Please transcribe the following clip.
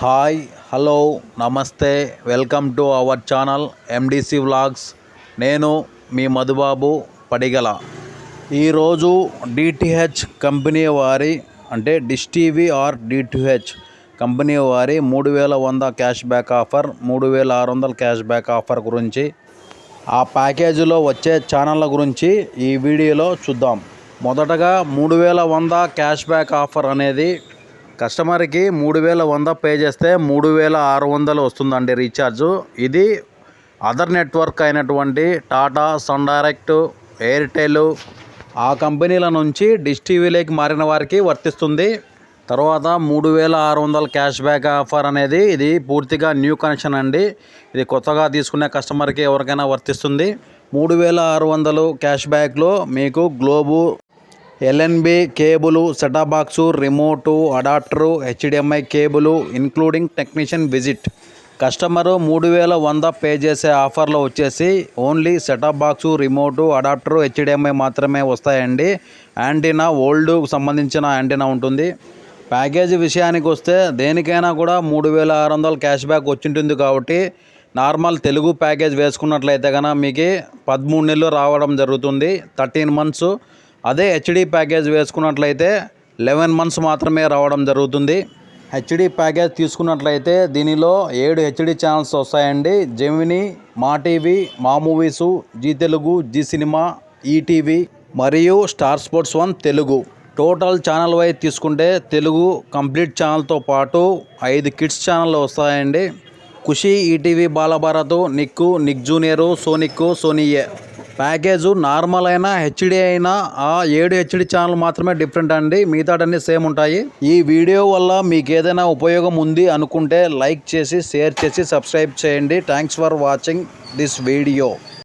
Hi hello నమస్తే welcome to our channel MDC vlogs. నేను మీ మధుబాబు పడిగల. ఈరోజు డిటిహెచ్ కంపెనీ వారి అంటే dish TV or DTH company వారి 3100 cash back offer, 3600 cash back offer గురించి, ఆ ప్యాకేజీలో వచ్చే ఛానళ్ళ గురించి ఈ వీడియోలో చూద్దాం. మొదటగా 3100 క్యాష్ బ్యాక్ ఆఫర్ అనేది కస్టమర్కి 3100 పే చేస్తే 3600 వస్తుందండి రీఛార్జు. ఇది అదర్ నెట్వర్క్ అయినటువంటి టాటా, సన్ డైరెక్ట్, ఎయిర్టెల్ ఆ కంపెనీల నుంచి డిష్ టీవీలోకి మారిన వారికి వర్తిస్తుంది. తర్వాత 3600 క్యాష్ బ్యాక్ ఆఫర్ అనేది ఇది పూర్తిగా న్యూ కనెక్షన్ అండి. ఇది కొత్తగా తీసుకునే కస్టమర్కి ఎవరికైనా వర్తిస్తుంది. 3600 క్యాష్ బ్యాక్లో మీకు globe, LNB cable, set-top box, remote, adapter, HDMI cable including technician visit. Customer 3100 pay చేసే ఆఫర్లో వచ్చేసి only set-top box, remote, adapter, HDMI మాత్రమే వస్తాయండి. యాంటీనా ఓల్డ్ సంబంధించిన యాంటీనా ఉంటుంది. ప్యాకేజీ విషయానికి వస్తే దేనికైనా కూడా 3600 క్యాష్ బ్యాక్ వచ్చింటుంది. కాబట్టి నార్మల్ తెలుగు ప్యాకేజ్ వేసుకున్నట్లయితే కనుక మీకు 13 నెలలు రావడం జరుగుతుంది, 13 మంత్స్. అదే హెచ్డి ప్యాకేజ్ వేసుకున్నట్లయితే 11 మంత్స్ మాత్రమే రావడం జరుగుతుంది. హెచ్డి ప్యాకేజ్ తీసుకున్నట్లయితే దీనిలో 7 హెచ్డి ఛానల్స్ వస్తాయండి. Gemini, Maa TV, Maa Movies, Zee Telugu, Zee Cinema, ETV మరియు Star Sports 1 Telugu. Total channel wise తీసుకుంటే తెలుగు కంప్లీట్ ఛానల్తో పాటు 5 కిడ్స్ ఛానళ్ళు వస్తాయండి. Khushi, ETV, Balabharat, Nick, Nick junior, Sonic, సోనీయే. ప్యాకేజు నార్మల్ అయినా హెచ్డి అయినా ఆ 7 హెచ్డి ఛానల్ మాత్రమే డిఫరెంట్ అండి, మిగతాటన్నీ సేమ్ ఉంటాయి. ఈ వీడియో వల్ల మీకు ఏదైనా ఉపయోగం ఉంది అనుకుంటే లైక్ చేసి, షేర్ చేసి, సబ్స్క్రైబ్ చేయండి. Thanks for watching this video.